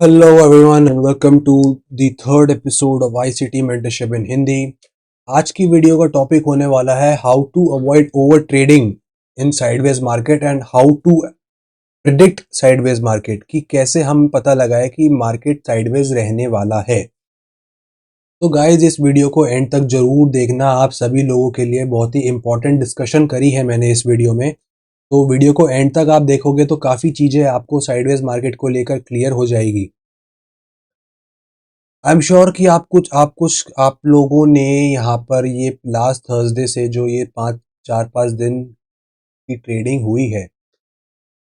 Hello everyone and welcome to the third episode of ICT Mentorship in Hindi. आज की video का topic होने वाला है how to avoid overtrading in sideways market and how to predict sideways market, कि कैसे हम पता लगाए कि मार्केट साइडवेज रहने वाला है। तो गाइज इस वीडियो को एंड तक जरूर देखना, आप सभी लोगों के लिए बहुत ही इंपॉर्टेंट डिस्कशन करी है मैंने इस वीडियो में। तो वीडियो को एंड तक आप देखोगे तो काफ़ी चीज़ें आपको साइडवेज मार्केट को लेकर क्लियर हो जाएगी। आई एम श्योर कि आप लोगों ने यहाँ पर ये लास्ट थर्सडे से जो ये 4-5 दिन की ट्रेडिंग हुई है,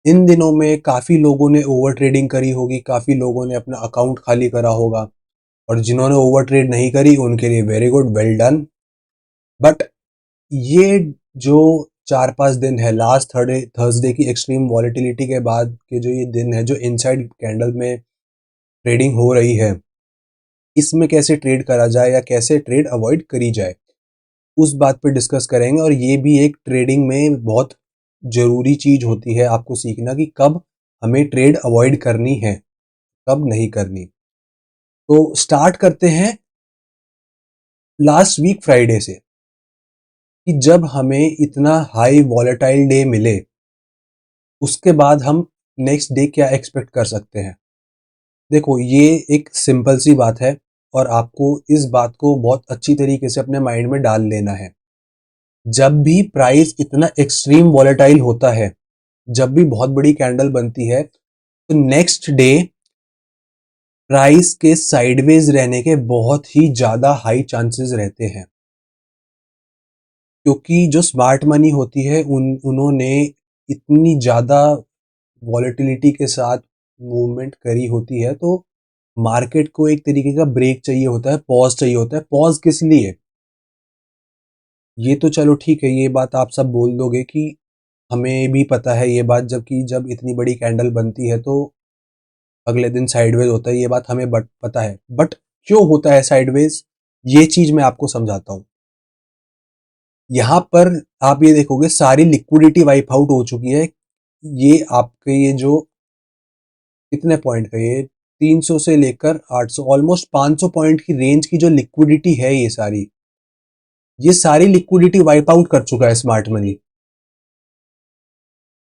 इन दिनों में काफ़ी लोगों ने ओवर ट्रेडिंग करी होगी, काफ़ी लोगों ने अपना अकाउंट खाली करा होगा, और जिन्होंने ओवर ट्रेड नहीं करी उनके लिए very good, well done. But ये जो 4-5 दिन है लास्ट थर्सडे की एक्सट्रीम वॉलेटिलिटी के बाद के जो ये दिन है, जो इनसाइड कैंडल में ट्रेडिंग हो रही है, इसमें कैसे ट्रेड करा जाए या कैसे ट्रेड अवॉइड करी जाए, उस बात पे डिस्कस करेंगे। और ये भी एक ट्रेडिंग में बहुत ज़रूरी चीज़ होती है आपको सीखना कि कब हमें ट्रेड अवॉइड करनी है, कब नहीं करनी। तो स्टार्ट करते हैं लास्ट वीक फ्राइडे से, कि जब हमें इतना हाई वॉलेटाइल डे मिले, उसके बाद हम नेक्स्ट डे क्या एक्सपेक्ट कर सकते हैं। देखो, ये एक सिंपल सी बात है और आपको इस बात को बहुत अच्छी तरीके से अपने माइंड में डाल लेना है। जब भी प्राइस इतना एक्सट्रीम वॉलेटाइल होता है, जब भी बहुत बड़ी कैंडल बनती है, तो नेक्स्ट डे प्राइस के साइडवेज रहने के बहुत ही ज़्यादा हाई चांसेस रहते हैं, क्योंकि जो स्मार्ट मनी होती है उन्होंने इतनी ज़्यादा वॉलेटिलिटी के साथ मूवमेंट करी होती है, तो मार्केट को एक तरीके का ब्रेक चाहिए होता है, पॉज चाहिए होता है। पॉज किस लिए? ये तो चलो ठीक है, ये बात आप सब बोल दोगे कि हमें भी पता है ये बात, जबकि जब इतनी बड़ी कैंडल बनती है तो अगले दिन साइडवेज होता है, ये बात हमें पता है। बट क्यों होता है साइडवेज, ये चीज मैं आपको समझाता हूँ। यहाँ पर आप ये देखोगे सारी लिक्विडिटी वाइप आउट हो चुकी है। ये आपके ये जो कितने पॉइंट का, ये 300 से लेकर 800, ऑलमोस्ट 500 पॉइंट की रेंज की जो लिक्विडिटी है, ये सारी लिक्विडिटी वाइप आउट कर चुका है स्मार्ट मनी।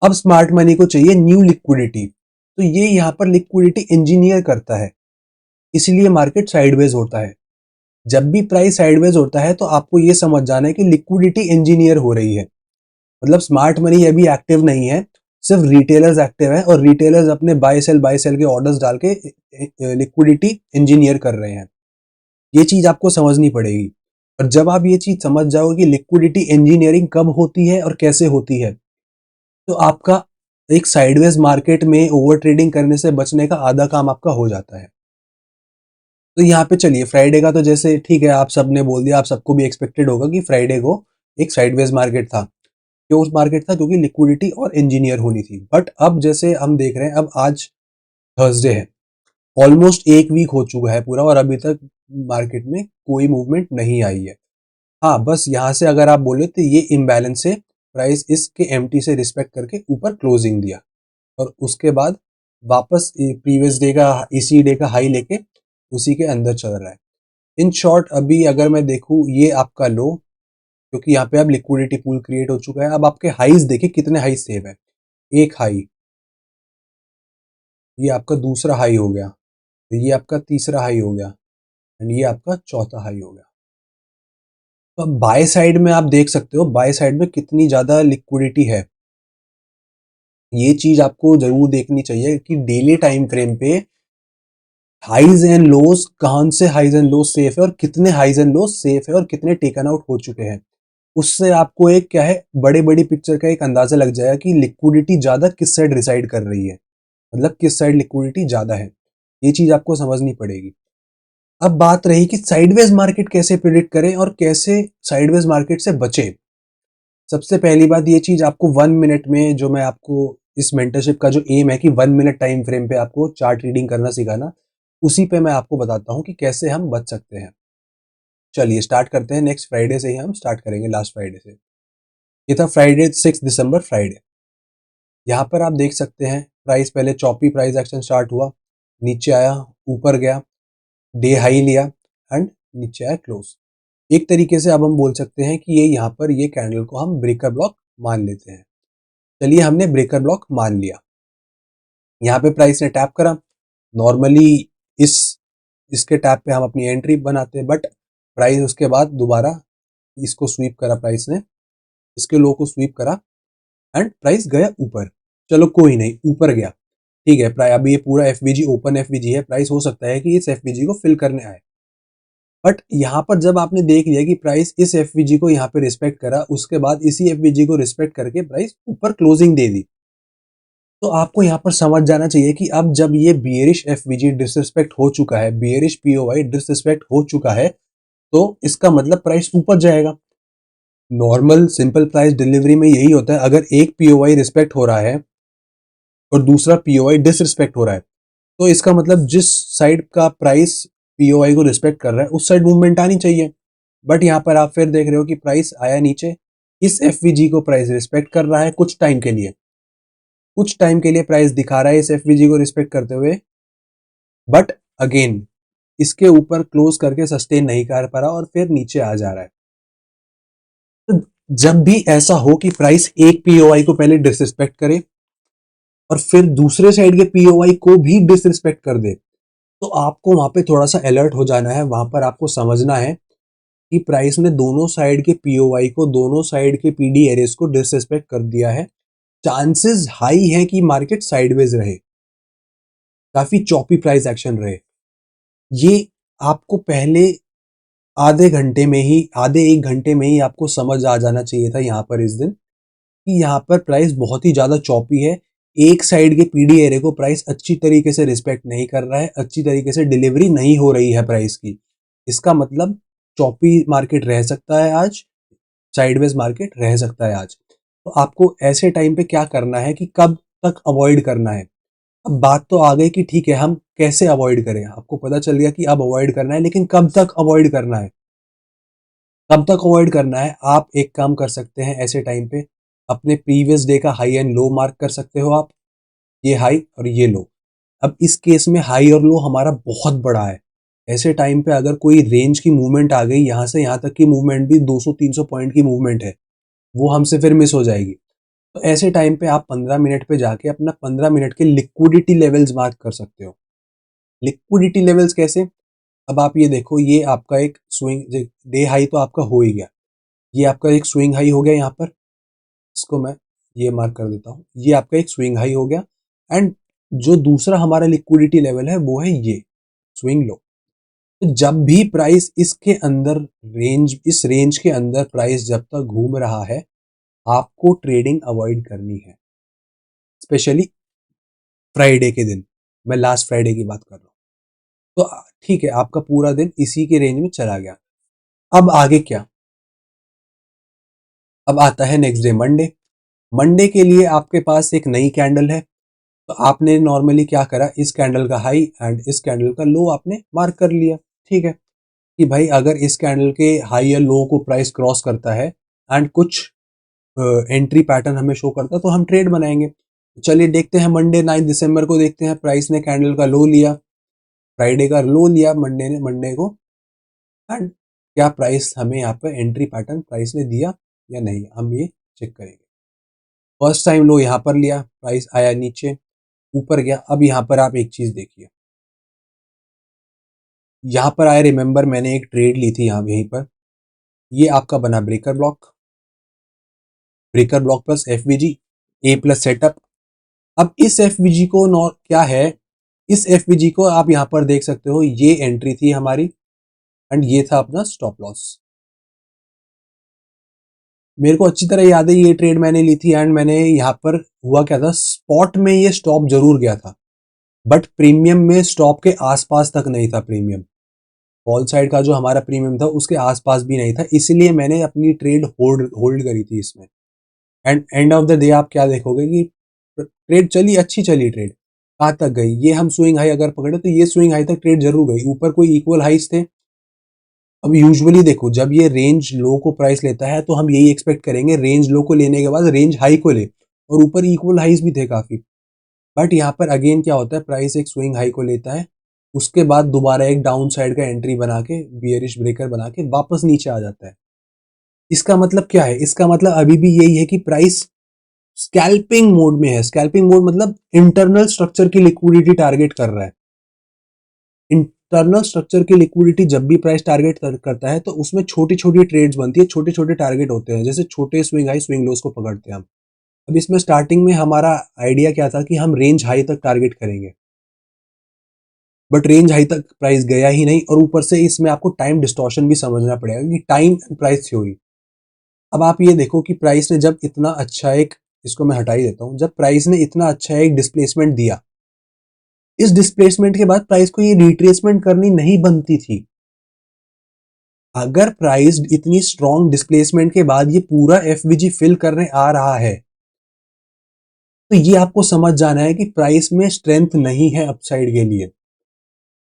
अब स्मार्ट मनी को चाहिए न्यू लिक्विडिटी, तो ये यहाँ पर लिक्विडिटी इंजीनियर करता है, इसलिए मार्केट साइडवेज होता है। जब भी प्राइस साइडवेज होता है तो आपको ये समझ जाना है कि लिक्विडिटी इंजीनियर हो रही है। मतलब स्मार्ट मनी अभी एक्टिव नहीं है, सिर्फ रिटेलर्स एक्टिव है, और रिटेलर्स अपने बाय सेल के ऑर्डर्स डाल के लिक्विडिटी इंजीनियर कर रहे हैं। ये चीज आपको समझनी पड़ेगी। और जब आप ये चीज समझ जाओगे कि लिक्विडिटी इंजीनियरिंग कब होती है और कैसे होती है, तो आपका एक साइडवेज मार्केट में ओवर ट्रेडिंग करने से बचने का आधा काम आपका हो जाता है। तो यहाँ पे चलिए, फ्राइडे का तो जैसे ठीक है, आप सबने बोल दिया, आप सबको भी एक्सपेक्टेड होगा कि फ्राइडे को एक साइडवेज मार्केट था। क्यों उस मार्केट था? क्योंकि लिक्विडिटी और इंजीनियर होनी थी। बट अब जैसे हम देख रहे हैं, अब आज थर्सडे है, ऑलमोस्ट एक वीक हो चुका है पूरा, और अभी तक मार्केट में कोई मूवमेंट नहीं आई है। हाँ, बस यहाँ से अगर आप बोले तो ये इम्बैलेंस से प्राइस इसके एमटी से रिस्पेक्ट करके ऊपर क्लोजिंग दिया, और उसके बाद वापस प्रीवियस डे का, इसी डे का हाई लेके उसी के अंदर चल रहा है। इन शॉर्ट, अभी अगर मैं देखूँ, ये आपका लो, क्योंकि यहाँ पे अब लिक्विडिटी पूल क्रिएट हो चुका है। अब आपके हाईज देखिए, कितने हाई सेव है। एक हाई, ये आपका दूसरा हाई हो गया, ये आपका तीसरा हाई हो गया, एंड ये आपका चौथा हाई हो गया। तो अब बाय साइड में आप देख सकते हो, बाय साइड में कितनी ज्यादा लिक्विडिटी है। ये चीज आपको जरूर देखनी चाहिए कि डेली टाइम फ्रेम पे हाइज एंड लोज, कौन से हाइज एंड लोज सेफ है और कितने हाइज एंड लोज सेफ है और कितने टेकन आउट हो चुके हैं। उससे आपको एक क्या है, बड़ी बड़ी पिक्चर का एक अंदाजा लग जाएगा कि लिक्विडिटी ज्यादा किस साइड रिसाइड कर रही है, मतलब किस साइड लिक्विडिटी ज्यादा है। ये चीज आपको समझनी पड़ेगी। अब बात रही कि साइडवेज मार्केट कैसे प्रिडिक्ट करें और कैसे साइडवेज मार्केट से बचे। सबसे पहली बात, ये चीज आपको 1 मिनट में, जो मैं आपको इस मेंटरशिप का जो एम है कि 1 मिनट टाइम फ्रेम पे आपको चार्ट रीडिंग करना सिखाना, उसी पे मैं आपको बताता हूँ कि कैसे हम बच सकते हैं। चलिए स्टार्ट करते हैं, नेक्स्ट फ्राइडे से ही हम स्टार्ट करेंगे, लास्ट फ्राइडे से। ये था फ्राइडे 6 दिसंबर, फ्राइडे। यहाँ पर आप देख सकते हैं प्राइस पहले चॉपी प्राइस एक्शन स्टार्ट हुआ, नीचे आया, ऊपर गया, डे हाई लिया एंड नीचे आया क्लोज। एक तरीके से अब हम बोल सकते हैं कि ये यहाँ पर ये कैंडल को हम ब्रेकर ब्लॉक मान लेते हैं। चलिए हमने ब्रेकर ब्लॉक मान लिया। यहाँ पे प्राइस ने टैप करा, नॉर्मली इस इसके टैप पे हम अपनी एंट्री बनाते हैं, बट प्राइस उसके बाद दोबारा इसको स्वीप करा, प्राइस ने इसके लो को स्वीप करा एंड प्राइस गया ऊपर। चलो कोई नहीं, ऊपर गया, ठीक है। प्राइस अभी ये पूरा एफवीजी ओपन एफवीजी है, प्राइस हो सकता है कि इस एफवीजी को फिल करने आए, बट यहाँ पर जब आपने देख लिया कि प्राइस इस एफवीजी को यहाँ पे रिस्पेक्ट करा, उसके बाद इसी एफवीजी को रिस्पेक्ट करके प्राइस ऊपर क्लोजिंग दे दी, तो आपको यहाँ पर समझ जाना चाहिए कि अब जब ये बियरिश एफवीजी डिसरिस्पेक्ट हो चुका है, बियरिश पीओवाई डिसरिस्पेक्ट हो चुका है, तो इसका मतलब प्राइस ऊपर जाएगा। नॉर्मल सिंपल प्राइस डिलीवरी में यही होता है, अगर एक पीओवाई रिस्पेक्ट हो रहा है और दूसरा पीओवाई डिसरिस्पेक्ट हो रहा है, तो इसका मतलब जिस साइड का प्राइस पीओवाई को रिस्पेक्ट कर रहा है उस साइड मूवमेंट आनी चाहिए। बट यहाँ पर आप फिर देख रहे हो कि प्राइस आया नीचे, इस एफवीजी को प्राइस रिस्पेक्ट कर रहा है कुछ टाइम के लिए, कुछ टाइम के लिए प्राइस दिखा रहा है इस एफवीजी को रिस्पेक्ट करते हुए, बट अगेन इसके ऊपर क्लोज करके सस्टेन नहीं कर पा रहा और फिर नीचे आ जा रहा है। तो जब भी ऐसा हो कि प्राइस एक पीओआई को पहले डिसरिस्पेक्ट करे और फिर दूसरे साइड के पीओआई को भी डिसरिस्पेक्ट कर दे, तो आपको वहां पे थोड़ा सा अलर्ट हो जाना है। वहां पर आपको समझना है कि प्राइस ने दोनों साइड के पीओआई को, दोनों साइड के पीडी एरियाज को डिसरिस्पेक्ट कर दिया है। चांसेस हाई है कि मार्केट साइडवेज रहे, काफी चॉपी प्राइस एक्शन रहे। ये आपको पहले आधे एक घंटे में ही आपको समझ आ जाना चाहिए था यहाँ पर इस दिन, कि यहाँ पर प्राइस बहुत ही ज्यादा चॉपी है। एक साइड के पीडी एरिया को प्राइस अच्छी तरीके से रिस्पेक्ट नहीं कर रहा है, अच्छी तरीके से डिलीवरी नहीं हो रही है प्राइस की। इसका मतलब चॉपी मार्केट रह सकता है आज, साइडवेज मार्केट रह सकता है आज। तो आपको ऐसे टाइम पे क्या करना है कि कब तक अवॉइड करना है। अब बात तो आ गई कि ठीक है हम कैसे अवॉइड करें, आपको पता चल गया कि अब अवॉइड करना है, लेकिन कब तक अवॉइड करना है। कब तक अवॉइड करना है, आप एक काम कर सकते हैं ऐसे टाइम पे, अपने प्रीवियस डे का हाई एंड लो मार्क कर सकते हो आप, ये हाई और ये लो। अब इस केस में हाई और लो हमारा बहुत बड़ा है, ऐसे टाइम पे अगर कोई रेंज की मूवमेंट आ गई, यहां से यहां तक की मूवमेंट भी 200-300 पॉइंट की मूवमेंट है, वो हमसे फिर मिस हो जाएगी। तो ऐसे टाइम पे आप 15 मिनट पे जाके अपना 15 मिनट के लिक्विडिटी लेवल्स मार्क कर सकते हो। लिक्विडिटी लेवल्स कैसे? अब आप ये देखो, ये आपका एक स्विंग डे हाई तो आपका हो ही गया, ये आपका एक स्विंग हाई हो गया, यहाँ पर इसको मैं ये मार्क कर देता हूँ, ये आपका एक स्विंग हाई हो गया। एंड जो दूसरा हमारा लिक्विडिटी लेवल है वो है ये स्विंग लो। तो जब भी प्राइस इसके अंदर इस रेंज के अंदर प्राइस जब तक घूम रहा है, आपको ट्रेडिंग अवॉइड करनी है, स्पेशली फ्राइडे के दिन। मैं लास्ट फ्राइडे की बात कर रहा हूँ। तो ठीक है, आपका पूरा दिन इसी के रेंज में चला गया। अब आगे क्या? अब आता है नेक्स्ट डे मंडे। मंडे के लिए आपके पास एक नई कैंडल है, तो आपने नॉर्मली क्या करा, इस कैंडल का हाई एंड इस कैंडल का लो आपने मार्क कर लिया। ठीक है कि भाई अगर इस कैंडल के हाई या लो को प्राइस क्रॉस करता है एंड कुछ एंट्री पैटर्न हमें शो करता है, तो हम ट्रेड बनाएंगे। चलिए देखते हैं, मंडे 9 दिसंबर को देखते हैं, प्राइस ने कैंडल का लो लिया, फ्राइडे का लो लिया, मंडे को, एंड क्या प्राइस हमें यहाँ पे एंट्री पैटर्न प्राइस ने दिया या नहीं, हम ये चेक करेंगे। फर्स्ट टाइम लो यहाँ पर लिया, प्राइस आया नीचे, ऊपर गया। अब यहाँ पर आप एक चीज देखिए, यहाँ पर आया, रिमेंबर मैंने एक ट्रेड ली थी यहाँ यहीं पर, ये आपका बना breaker block, breaker block plus FVG, A plus setup. अब इस एफवीजी को क्या है, इस एफवीजी को आप यहाँ पर देख सकते हो, ये एंट्री थी हमारी एंड ये था अपना स्टॉप लॉस। मेरे को अच्छी तरह याद है ये ट्रेड मैंने ली थी एंड मैंने यहाँ पर हुआ क्या था, स्पॉट में ये स्टॉप जरूर गया था, बट प्रीमियम में स्टॉप के आसपास तक नहीं था। प्रीमियम कॉल साइड का जो हमारा प्रीमियम था उसके आसपास भी नहीं था, इसलिए मैंने अपनी ट्रेड होल्ड होल्ड करी थी इसमें। And end of the day आप क्या देखोगे कि ट्रेड चली, अच्छी चली ट्रेड, कहाँ तक गई, ये हम स्विंग हाई अगर पकड़े तो ये स्विंग हाई तक ट्रेड जरूर गई, ऊपर कोई इक्वल हाइस थे। अब यूजुअली देखो, जब ये रेंज लो को प्राइस लेता है तो हम यही एक्सपेक्ट करेंगे रेंज लो को लेने के बाद रेंज हाई को ले, और ऊपर इक्वल हाइस भी थे काफी, बट यहाँ पर अगेन क्या होता है, प्राइस एक स्विंग हाई को लेता है, उसके बाद दोबारा एक डाउन साइड का एंट्री बना के, बियरिश ब्रेकर बना के वापस नीचे आ जाता है। इसका मतलब क्या है? इसका मतलब अभी भी यही है कि प्राइस स्कैल्पिंग मोड में है। स्कैल्पिंग मोड मतलब इंटरनल स्ट्रक्चर की लिक्विडिटी टारगेट कर रहा है। इंटरनल स्ट्रक्चर की लिक्विडिटी जब भी प्राइस टारगेट करता है तो उसमें छोटी छोटी ट्रेड्स बनती है, छोटे छोटे टारगेट होते हैं, जैसे छोटे स्विंग हाई स्विंग लोस को पकड़ते हैं हम। अब इसमें स्टार्टिंग में हमारा आइडिया क्या था कि हम रेंज हाई तक टारगेट करेंगे, बट रेंज हाई तक प्राइस गया ही नहीं, और ऊपर से इसमें आपको टाइम डिस्टॉर्शन भी समझना पड़ेगा कि टाइम एंड प्राइस थ्योरी। अब आप ये देखो कि प्राइस ने जब इतना अच्छा एक, इसको मैं हटा ही देता हूं, जब प्राइस ने इतना अच्छा एक डिस्प्लेसमेंट दिया, इस डिस्प्लेसमेंट के बाद प्राइस को ये रिट्रेसमेंट करनी नहीं बनती थी। अगर प्राइस इतनी स्ट्रॉन्ग डिस्प्लेसमेंट के बाद ये पूरा एफवीजी फिल करने आ रहा है, तो ये आपको समझ जाना है कि प्राइस में स्ट्रेंथ नहीं है अपसाइड के लिए।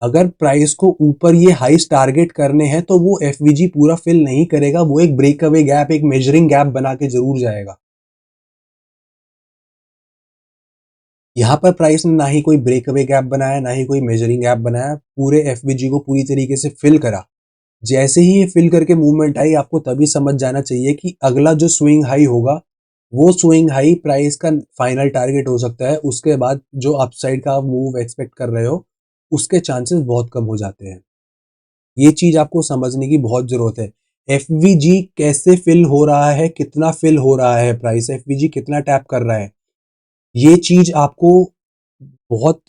अगर प्राइस को ऊपर ये हाइस टारगेट करने हैं तो वो एफवीजी पूरा फिल नहीं करेगा, वो एक ब्रेकअवे गैप, एक मेजरिंग गैप बना के जरूर जाएगा। यहां पर प्राइस ने ना ही कोई ब्रेकअवे गैप बनाया, ना ही कोई मेजरिंग गैप बनाया, पूरे एफवीजी को पूरी तरीके से फिल करा। जैसे ही ये फिल करके मूवमेंट आई, आपको तभी समझ जाना चाहिए कि अगला जो स्विंग हाई होगा, वो स्विंग हाई प्राइस का फाइनल टारगेट हो सकता है। उसके बाद जो अपसाइड का मूव एक्सपेक्ट कर रहे हो, उसके चांसेस बहुत कम हो जाते हैं। ये चीज आपको समझने की बहुत जरूरत है। एफवीजी कैसे फिल हो रहा है, कितना फिल हो रहा है प्राइस, एफवीजी कितना टैप कर रहा है, ये चीज आपको बहुत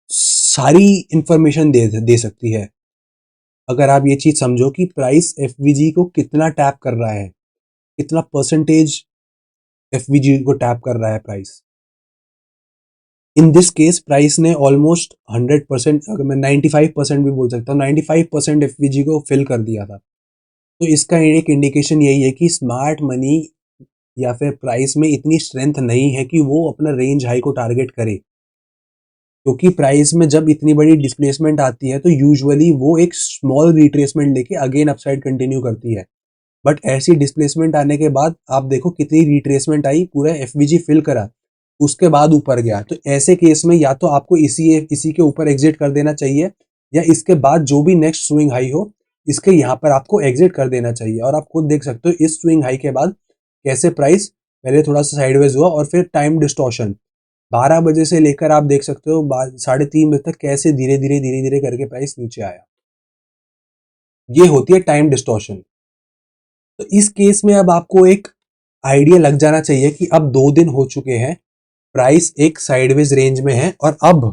सारी इंफॉर्मेशन दे सकती है। अगर आप ये चीज समझो कि प्राइस एफवीजी को कितना टैप कर रहा है, कितना परसेंटेज एफवीजी को टैप कर रहा है price. In this case price ने ऑलमोस्ट 100%, अगर मैं 95% भी बोल सकता हूँ, 95% एफवीजी को फिल कर दिया था। तो इसका एक इंडिकेशन यही है कि स्मार्ट मनी या फिर प्राइस में इतनी स्ट्रेंथ नहीं है कि वो अपना रेंज हाई को टारगेट करे, क्योंकि प्राइस में जब इतनी बड़ी डिस्प्लेसमेंट आती है तो यूजुअली वो एक स्मॉल रिट्रेसमेंट लेके अगेन अपसाइड कंटिन्यू करती है। बट ऐसी डिस्प्लेसमेंट आने के बाद आप देखो कितनी रिट्रेसमेंट आई, पूरा एफवीजी फिल करा, उसके बाद ऊपर गया। तो ऐसे केस में या तो आपको इसी के ऊपर एग्जिट कर देना चाहिए, या इसके बाद जो भी नेक्स्ट स्विंग हाई हो, इसके यहाँ पर आपको एग्जिट कर देना चाहिए। और आप खुद देख सकते हो इस स्विंग हाई के बाद कैसे प्राइस पहले थोड़ा सा साइडवेज हुआ, और फिर टाइम डिस्टॉर्शन 12 बजे से लेकर आप देख सकते हो 3:30 बजे तक कैसे धीरे धीरे धीरे धीरे करके प्राइस नीचे आया। ये होती है टाइम डिस्टॉर्शन। तो इस केस में अब आपको एक आइडिया लग जाना चाहिए कि अब 2 दिन हो चुके हैं, प्राइस एक साइडवेज रेंज में है, और अब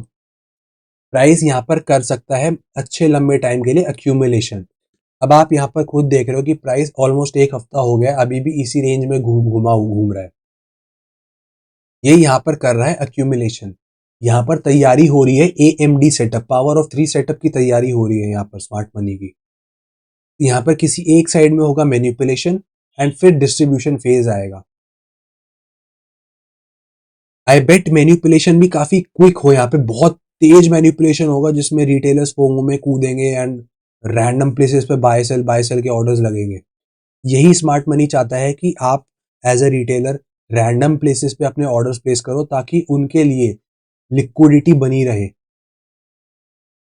प्राइस यहां पर कर सकता है अच्छे लंबे टाइम के लिए अक्यूमुलेशन। अब आप यहां पर खुद देख रहे हो कि प्राइस ऑलमोस्ट एक हफ्ता हो गया अभी भी इसी रेंज में घूम रहा है। ये यहां पर कर रहा है अक्यूमुलेशन। यहां पर तैयारी हो रही है AMD setup, power of 3 setup की तैयारी हो रही है यहां पर स्मार्ट मनी की। यहां पर किसी एक साइड में होगा मैनिपुलेशन, एंड फिर डिस्ट्रीब्यूशन फेज आएगा। आई बेट मैनिपुलेशन भी काफी क्विक हो, यहाँ पे बहुत तेज मैनिपुलेशन होगा जिसमें रिटेलर्स फोमो में कूदेंगे एंड रैंडम प्लेसेस पे बाय सेल के ऑर्डर्स लगेंगे। यही स्मार्ट मनी चाहता है कि आप as a retailer random places पे अपने ऑर्डर्स प्लेस करो, ताकि उनके लिए लिक्विडिटी बनी रहे।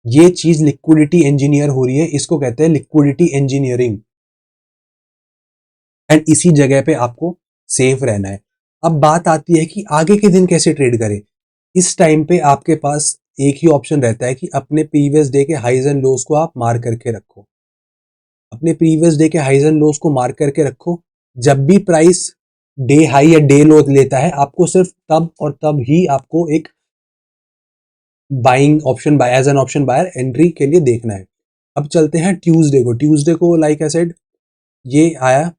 ये चीज लिक्विडिटी इंजीनियर हो रही है, इसको कहते हैं लिक्विडिटी इंजीनियरिंग। एंड इसी जगह पे आपको सेफ रहना है। अब बात आती है कि आगे के दिन कैसे ट्रेड करें। इस टाइम पे आपके पास एक ही ऑप्शन रहता है कि अपने प्रीवियस डे के हाइज एंड लोस को आप मार्क करके रखो। अपने प्रीवियस डे के हाइज एंड लोस को मार्क करके रखो। जब भी प्राइस डे हाई या डे लो लेता है, आपको सिर्फ तब और तब ही आपको एक buying option, buy as an option buyer entry के लिए देखना है। अब चलते हैं ट्यूसडे को। ट्यूसडे को लाइक आई सेड, ये आया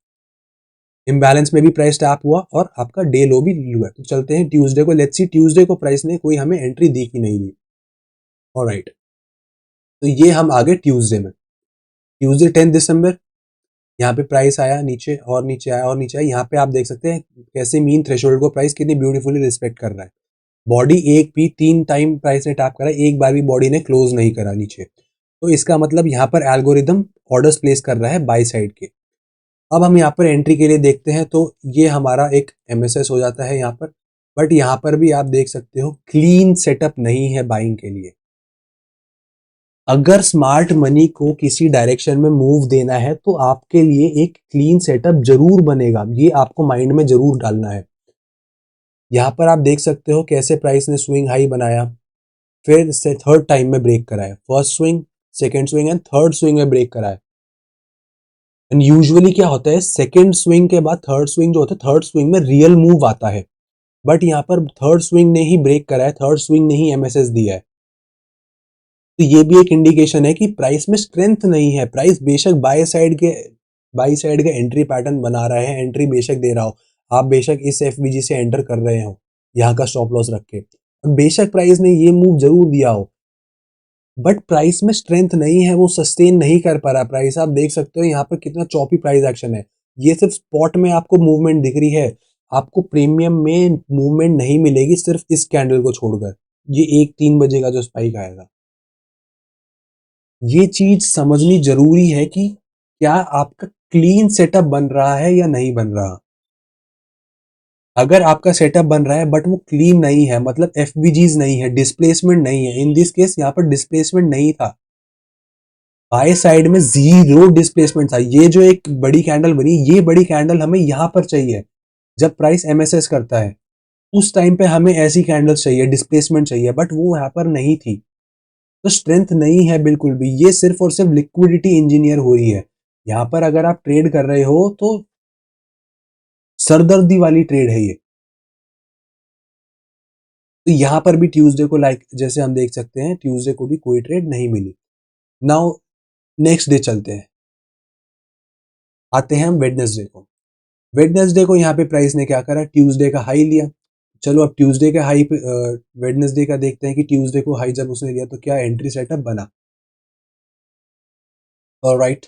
इम्बैलेंस में भी प्राइस टैप हुआ और आपका डे लो भी हुआ। तो चलते हैं ट्यूसडे को। लेट्स सी ट्यूसडे को प्राइस ने कोई हमें एंट्री दी कि नहीं दी। ऑलराइट, तो ये हम आगे ट्यूसडे में। ट्यूसडे 10 दिसंबर, यहाँ पे प्राइस आया नीचे और नीचे आया और नीचे आया। यहाँ पे आप देख सकते हैं कैसे मीन थ्रेशोल्ड को प्राइस कितनी ब्यूटीफुली रिस्पेक्ट कर रहा है। बॉडी एक भी 3 टाइम प्राइस ने टैप करा, एक बार भी बॉडी ने क्लोज नहीं करा नीचे। तो इसका मतलब यहाँ पर एल्गोरिदम ऑर्डर्स प्लेस कर रहा है बाई साइड के। अब हम यहाँ पर एंट्री के लिए देखते हैं, तो ये हमारा एक MSS हो जाता है यहाँ पर। बट यहां पर भी आप देख सकते हो क्लीन सेटअप नहीं है बाइंग के लिए। अगर स्मार्ट मनी को किसी डायरेक्शन में मूव देना है तो आपके लिए एक क्लीन सेटअप जरूर बनेगा, ये आपको माइंड में जरूर डालना है। यहां पर आप देख सकते हो कैसे प्राइस ने स्विंग हाई बनाया, फिर से थर्ड टाइम में ब्रेक कराया, first swing, second swing and third swing में ब्रेक कराया। एंड यूजुअली क्या होता है, सेकेंड स्विंग के बाद थर्ड स्विंग जो होता है, थर्ड स्विंग में रियल मूव आता है, बट यहाँ पर थर्ड स्विंग ने ही ब्रेक करा है, थर्ड स्विंग ने ही एमएसएस दिया है। तो ये भी एक इंडिकेशन है कि प्राइस में स्ट्रेंथ नहीं है। प्राइस बेशक बाई साइड के एंट्री पैटर्न बना रहा है, एंट्री बेशक दे रहा हो, आप बेशक इस एफबीजी से एंटर कर रहे हो यहाँ का स्टॉप लॉस रख के, बेशक प्राइस ने ये मूव जरूर दिया हो, बट प्राइस में स्ट्रेंथ नहीं है, वो सस्टेन नहीं कर पा रहा प्राइस। आप देख सकते हो यहाँ पर कितना चॉपी प्राइस एक्शन है। ये सिर्फ स्पॉट में आपको मूवमेंट दिख रही है, आपको प्रीमियम में मूवमेंट नहीं मिलेगी सिर्फ इस कैंडल को छोड़कर, ये 1-3 बजे का जो स्पाइक आएगा। ये चीज समझनी जरूरी है कि क्या आपका क्लीन सेटअप बन रहा है या नहीं बन रहा। अगर आपका सेटअप बन रहा है बट वो क्लीन नहीं है, मतलब एफबीजीज नहीं है, डिस्प्लेसमेंट नहीं है, इन दिस केस यहाँ पर डिस्प्लेसमेंट नहीं था, बाय साइड में जीरो डिस्प्लेसमेंट था। ये जो एक बड़ी कैंडल बनी, ये बड़ी कैंडल हमें यहां पर चाहिए जब प्राइस एमएसएस करता है, उस टाइम पे हमें ऐसी कैंडल्स चाहिए, डिस्प्लेसमेंट चाहिए, बट वो यहाँ पर नहीं थी। तो स्ट्रेंथ नहीं है बिल्कुल भी, ये सिर्फ और सिर्फ लिक्विडिटी इंजीनियर हो रही है। यहाँ पर अगर आप ट्रेड कर रहे हो तो सरदर्दी वाली ट्रेड है ये। तो यहाँ पर भी ट्यूसडे को लाइक जैसे हम देख सकते हैं, ट्यूसडे को भी कोई ट्रेड नहीं मिली। नाउ नेक्स्ट डे चलते हैं, आते हैं हम वेडनेसडे को। वेडनेसडे को यहाँ पे प्राइस ने क्या करा, ट्यूसडे का हाई लिया। चलो अब ट्यूसडे के हाई पे वेडनेसडे का देखते हैं कि ट्यूसडे को हाई जब उसने लिया तो क्या एंट्री सेटअप बना। ऑलराइट,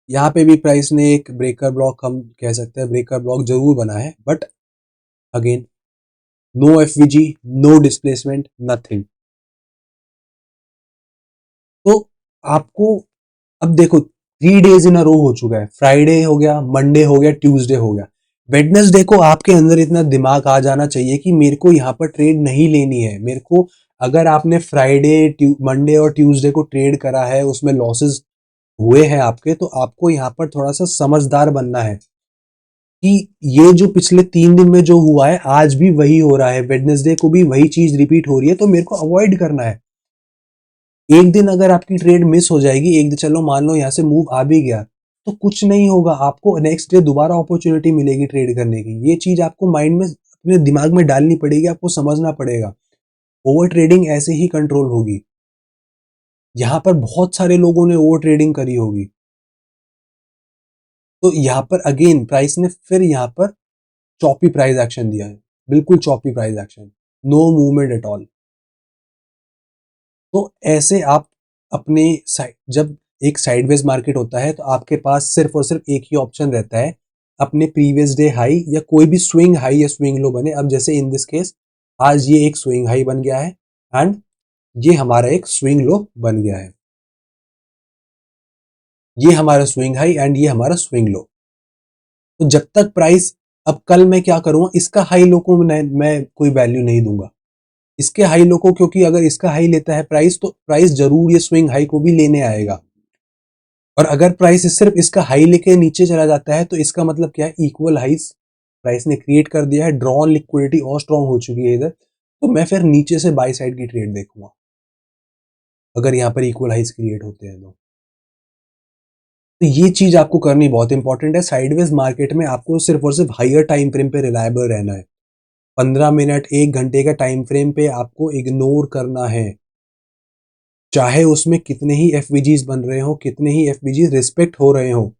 यहाँ पे भी प्राइस ने एक ब्रेकर ब्लॉक, हम कह सकते हैं ब्रेकर ब्लॉक जरूर बना है, but again no FVG, no displacement, nothing. तो आपको अब देखो 3 डेज इन अ रो हो चुका है, फ्राइडे हो गया, मंडे हो गया, ट्यूसडे हो गया। वेडनेसडे को आपके अंदर इतना दिमाग आ जाना चाहिए कि मेरे को यहाँ पर ट्रेड नहीं लेनी है। मेरे को, अगर आपने फ्राइडे, मंडे और ट्यूसडे को ट्रेड करा है, उसमें लॉसेस हुए हैं आपके, तो आपको यहाँ पर थोड़ा सा समझदार बनना है कि ये जो पिछले 3 दिन में जो हुआ है आज भी वही हो रहा है, वेडनेसडे को भी वही चीज रिपीट हो रही है, तो मेरे को अवॉइड करना है। एक दिन अगर आपकी ट्रेड मिस हो जाएगी, एक दिन चलो मान लो यहाँ से मूव आ भी गया, तो कुछ नहीं होगा, आपको नेक्स्ट डे दोबारा अपॉर्चुनिटी मिलेगी ट्रेड करने की। ये चीज आपको माइंड में, अपने दिमाग में डालनी पड़ेगी, आपको समझना पड़ेगा। ओवर ट्रेडिंग ऐसे ही कंट्रोल होगी। यहाँ पर बहुत सारे लोगों ने ओवर ट्रेडिंग करी होगी, तो यहाँ पर अगेन प्राइस ने फिर यहाँ पर चॉपी प्राइस एक्शन दिया है, बिल्कुल choppy price action, no movement at all. तो ऐसे आप अपने साइड, जब एक साइडवेज मार्केट होता है तो आपके पास सिर्फ और सिर्फ एक ही ऑप्शन रहता है, अपने प्रीवियस डे हाई या कोई भी स्विंग हाई या स्विंग लो बने। अब जैसे इन दिस केस आज ये एक स्विंग हाई बन गया है एंड ये हमारा एक स्विंग लो बन गया है, ये हमारा स्विंग हाई एंड ये हमारा स्विंग लो। तो जब तक प्राइस, अब कल मैं क्या करूंगा, इसका हाई लो को मैं कोई वैल्यू नहीं दूंगा, इसके हाई लो को, क्योंकि अगर इसका हाई लेता है प्राइस तो प्राइस जरूर ये स्विंग हाई को भी लेने आएगा। और अगर प्राइस सिर्फ इसका हाई लेके नीचे चला जाता है तो इसका मतलब क्या है, इक्वल हाइस प्राइस ने क्रिएट कर दिया है, ड्रॉन लिक्विडिटी और स्ट्रॉन्ग हो चुकी है इधर, तो मैं फिर नीचे से बाई साइड की ट्रेड देखूंगा अगर यहाँ पर इक्वल हाइस क्रिएट होते हैं तो ये चीज आपको करनी बहुत इंपॉर्टेंट है। साइडवेज मार्केट में आपको सिर्फ और सिर्फ हायर टाइम फ्रेम पे रिलायबल रहना है। 15 मिनट 1 घंटे का टाइम फ्रेम पे आपको इग्नोर करना है, चाहे उसमें कितने ही एफवीजीज बन रहे हो, कितने ही एफवीजीज रिस्पेक्ट हो रहे हो,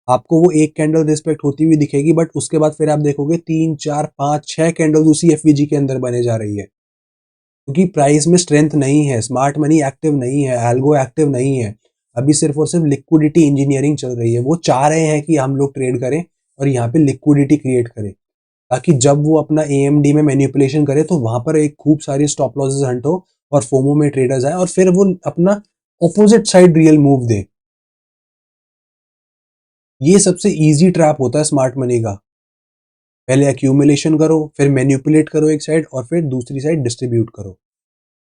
आपको वो एक कैंडल रिस्पेक्ट होती हुई दिखेगी, बट उसके बाद फिर आप देखोगे 3 4 5 6 कैंडल उसी एफवीजी के अंदर बने जा रही है, क्योंकि प्राइस में स्ट्रेंथ नहीं है, स्मार्ट मनी एक्टिव नहीं है, एल्गो एक्टिव नहीं है। अभी सिर्फ और सिर्फ लिक्विडिटी इंजीनियरिंग चल रही है। वो चाह रहे हैं कि हम लोग ट्रेड करें और यहाँ पे लिक्विडिटी क्रिएट करें, ताकि जब वो अपना एएमडी में मैनिपुलेशन करे तो वहां पर एक खूब सारी स्टॉप लॉसेस हंट हो और फोमो में ट्रेडर्स आए और फिर वो अपना ऑपोजिट साइड रियल मूव दे। ये सबसे इजी ट्रैप होता है स्मार्ट मनी का। पहले एक्यूमुलेशन करो, फिर मैनिपुलेट करो एक साइड, और फिर दूसरी साइड डिस्ट्रीब्यूट करो।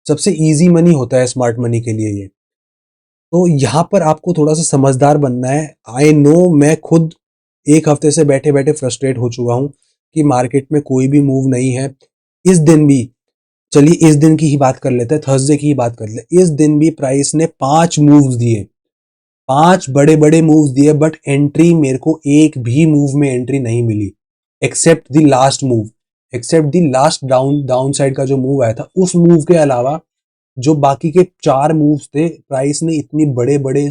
सबसे इजी मनी होता है स्मार्ट मनी के लिए ये। तो यहाँ पर आपको थोड़ा सा समझदार बनना है। आई नो, मैं खुद एक हफ्ते से बैठे बैठे फ्रस्ट्रेट हो चुका हूँ कि मार्केट में कोई भी मूव नहीं है। इस दिन भी, चलिए इस दिन की ही बात कर लेते हैं, थर्सडे की ही बात कर लेते हैं। इस दिन भी प्राइस ने 5 मूव्स दिए, 5 बड़े बड़े मूव्स दिए, बट एंट्री मेरे को एक भी मूव में एंट्री नहीं मिली, except the last move, except the last down side का जो मूव आया था, उस मूव के अलावा जो बाकी के 4 मूव्स थे, प्राइस ने इतनी बड़े बड़े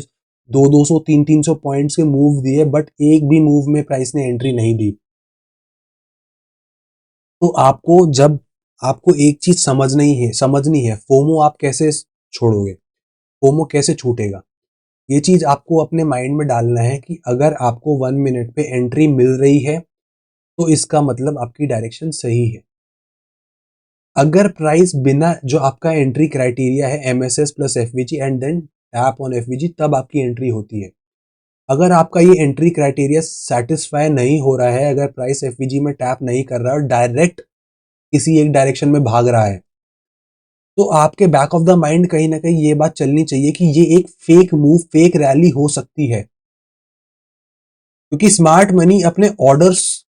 200 300 पॉइंट्स के मूव दिए, बट एक भी मूव में प्राइस ने एंट्री नहीं दी। तो आपको एक चीज समझनी है, फोमो आप कैसे छोड़ोगे, फोमो कैसे छूटेगा। ये चीज आपको अपने माइंड में डालना है कि अगर आपको 1 मिनट पे एंट्री मिल रही है तो इसका मतलब आपकी डायरेक्शन सही है। अगर प्राइस बिना जो आपका एंट्री क्राइटेरिया है MSS plus FVG and then tap on FVG, तब आपकी एंट्री होती है। अगर आपका ये एंट्री क्राइटेरिया सेटिस्फाई नहीं हो रहा है, अगर प्राइस एफवीजी में टैप नहीं कर रहा है और डायरेक्ट किसी एक डायरेक्शन में भाग रहा है, तो आपके बैक ऑफ द माइंड कहीं ना कहीं ये बात चलनी चाहिए कि ये एक फेक मूव, फेक रैली हो सकती है। क्योंकि स्मार्ट मनी अपने ऑर्डर्स,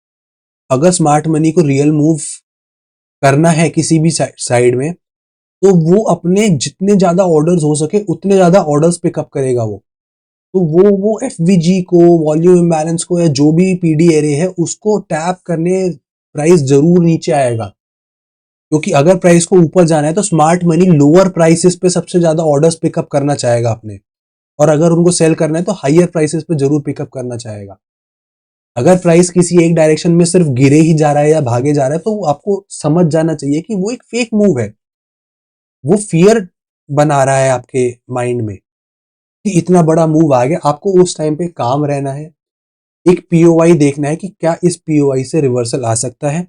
अगर स्मार्ट मनी को रियल मूव करना है किसी भी साइड में, तो वो अपने जितने ज्यादा ऑर्डर्स हो सके उतने ज्यादा ऑर्डर्स पिकअप करेगा वो। तो वो एफवीजी को, वॉल्यूम इम्बैलेंस को, या जो भी पीडी एरे है उसको टैप करने प्राइस जरूर नीचे आएगा। क्योंकि अगर प्राइस को ऊपर जाना है तो स्मार्ट मनी लोअर प्राइसेस पे सबसे ज्यादा ऑर्डर्स पिकअप करना चाहेगा अपने, और अगर उनको सेल करना है तो हाईयर प्राइसेस पे जरूर पिकअप करना चाहेगा। अगर प्राइस किसी एक डायरेक्शन में सिर्फ गिरे ही जा रहा है या भागे जा रहा है, तो आपको समझ जाना चाहिए कि वो एक फेक मूव है। वो फियर बना रहा है आपके माइंड में कि इतना बड़ा मूव आ गया। आपको उस टाइम पे काम रहना है, एक पीओआई देखना है कि क्या इस पीओआई से रिवर्सल आ सकता है,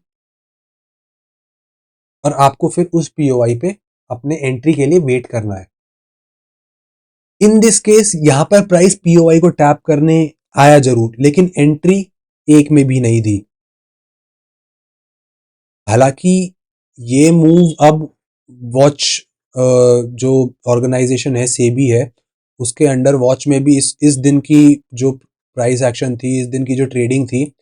और आपको फिर उस पीओआई पे अपने एंट्री के लिए वेट करना है। इन दिस केस यहां पर प्राइस पीओआई को टैप करने आया जरूर, लेकिन एंट्री एक में भी नहीं दी। हालांकि ये मूव अब वॉच, जो ऑर्गेनाइजेशन है सेबी है, उसके अंडर वॉच में भी इस दिन की जो प्राइस एक्शन थी, इस दिन की जो ट्रेडिंग थी,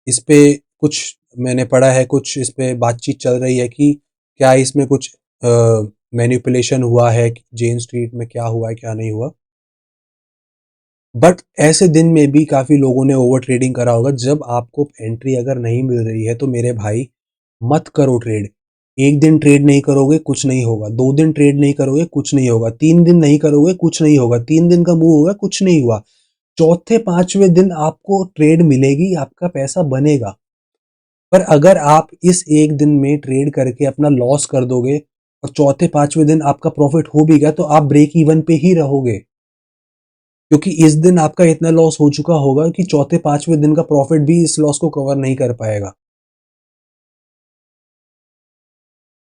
इस पे कुछ मैंने पढ़ा है, कुछ इस पे बातचीत चल रही है कि क्या इसमें कुछ मैनिपुलेशन हुआ है, जेन स्ट्रीट में क्या हुआ है क्या नहीं हुआ। बट ऐसे दिन में भी काफी लोगों ने ओवर ट्रेडिंग करा होगा। जब आपको एंट्री अगर नहीं मिल रही है तो मेरे भाई मत करो ट्रेड। एक दिन ट्रेड नहीं करोगे कुछ नहीं होगा, 2 दिन ट्रेड नहीं करोगे कुछ नहीं होगा, 3 दिन नहीं करोगे कुछ नहीं होगा, 3 दिन का मूव होगा कुछ नहीं हुआ, चौथे पांचवें दिन आपको ट्रेड मिलेगी, आपका पैसा बनेगा। पर अगर आप इस एक दिन में ट्रेड करके अपना लॉस कर दोगे और चौथे पांचवें दिन आपका प्रॉफिट हो भी गया, तो आप ब्रेक इवन पे ही रहोगे, क्योंकि इस दिन आपका इतना लॉस हो चुका होगा कि चौथे पांचवें दिन का प्रॉफिट भी इस लॉस को कवर नहीं कर पाएगा।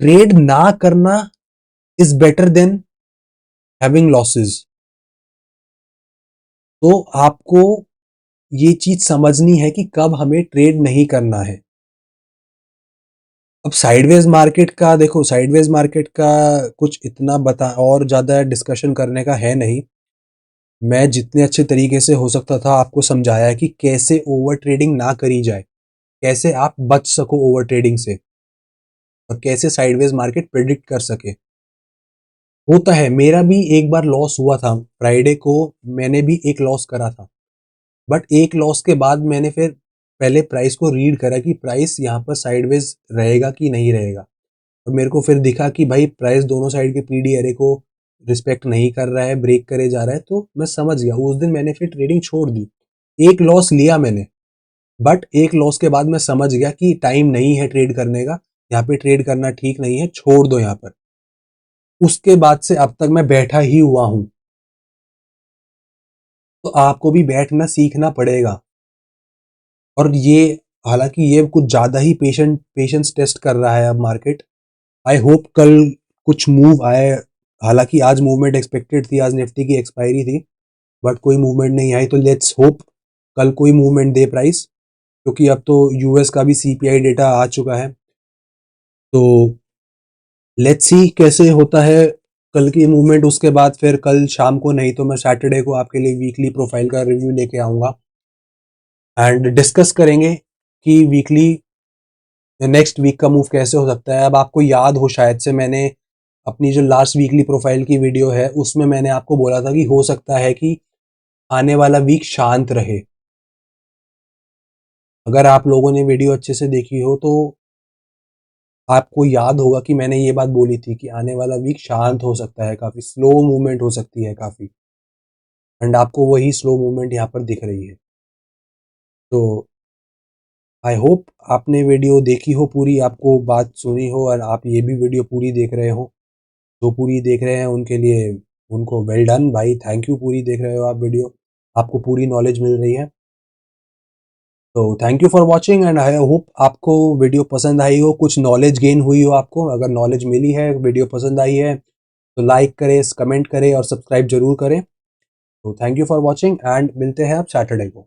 ट्रेड ना करना is better than having losses. तो आपको ये चीज समझनी है कि कब हमें ट्रेड नहीं करना है। अब साइडवेज मार्केट का देखो, साइडवेज मार्केट का कुछ इतना बता और ज्यादा डिस्कशन करने का है नहीं। मैं जितने अच्छे तरीके से हो सकता था आपको समझाया है कि कैसे ओवर ट्रेडिंग ना करी जाए, कैसे आप बच सको ओवर ट्रेडिंग से, और कैसे साइडवेज मार्केट प्रेडिक्ट कर सके। होता है, मेरा भी एक बार लॉस हुआ था फ्राइडे को, मैंने भी एक लॉस करा था। बट एक लॉस के बाद मैंने फिर पहले प्राइस को रीड करा कि प्राइस यहाँ पर साइडवेज रहेगा कि नहीं रहेगा, और मेरे को फिर दिखा कि भाई प्राइस दोनों साइड के पीडी एरे को रिस्पेक्ट नहीं कर रहा है, ब्रेक करे जा रहा है। तो मैं समझ गया, उस दिन मैंने फिर ट्रेडिंग छोड़ दी। एक लॉस लिया मैंने, बट एक लॉस के बाद मैं समझ गया कि टाइम नहीं है ट्रेड करने का, यहाँ पे ट्रेड करना ठीक नहीं है, छोड़ दो यहाँ पर। उसके बाद से अब तक मैं बैठा ही हुआ हूं। तो आपको भी बैठना सीखना पड़ेगा। और ये, हालांकि ये कुछ ज्यादा ही पेशेंस टेस्ट कर रहा है अब मार्केट। आई होप कल कुछ मूव आए। हालांकि आज मूवमेंट एक्सपेक्टेड थी, आज निफ्टी की एक्सपायरी थी, बट कोई मूवमेंट नहीं आई। तो लेट्स होप कल कोई मूवमेंट दे प्राइस। क्योंकि अब तो यूएस का भी सीपीआई डेटा आ चुका है। तो लेट्स सी कैसे होता है कल की मूवमेंट। उसके बाद फिर कल शाम को, नहीं तो मैं सैटरडे को आपके लिए वीकली प्रोफाइल का रिव्यू लेके आऊँगा एंड डिस्कस करेंगे कि वीकली नेक्स्ट वीक का मूव कैसे हो सकता है। अब आपको याद हो शायद से, मैंने अपनी जो लास्ट वीकली प्रोफाइल की वीडियो है उसमें मैंने आपको बोला था कि हो सकता है कि आने वाला वीक शांत रहे। अगर आप लोगों ने वीडियो अच्छे से देखी हो तो आपको याद होगा कि मैंने ये बात बोली थी कि आने वाला वीक शांत हो सकता है, काफ़ी स्लो मूवमेंट हो सकती है काफ़ी। एंड आपको वही स्लो मूवमेंट यहाँ पर दिख रही है। तो आई होप आपने वीडियो देखी हो पूरी, आपको बात सुनी हो और आप ये भी वीडियो पूरी देख रहे हो। जो पूरी देख रहे हैं उनके लिए, उनको वेल डन भाई, थैंक यू। पूरी देख रहे हो आप वीडियो, आपको पूरी नॉलेज मिल रही है। तो thank you for watching and I hope आपको वीडियो पसंद आई हो, कुछ नॉलेज गेन हुई हो आपको। अगर नॉलेज मिली है, वीडियो पसंद आई है, तो लाइक करें, कमेंट करें और सब्सक्राइब जरूर करें। तो thank you for watching and मिलते हैं आप सैटरडे को।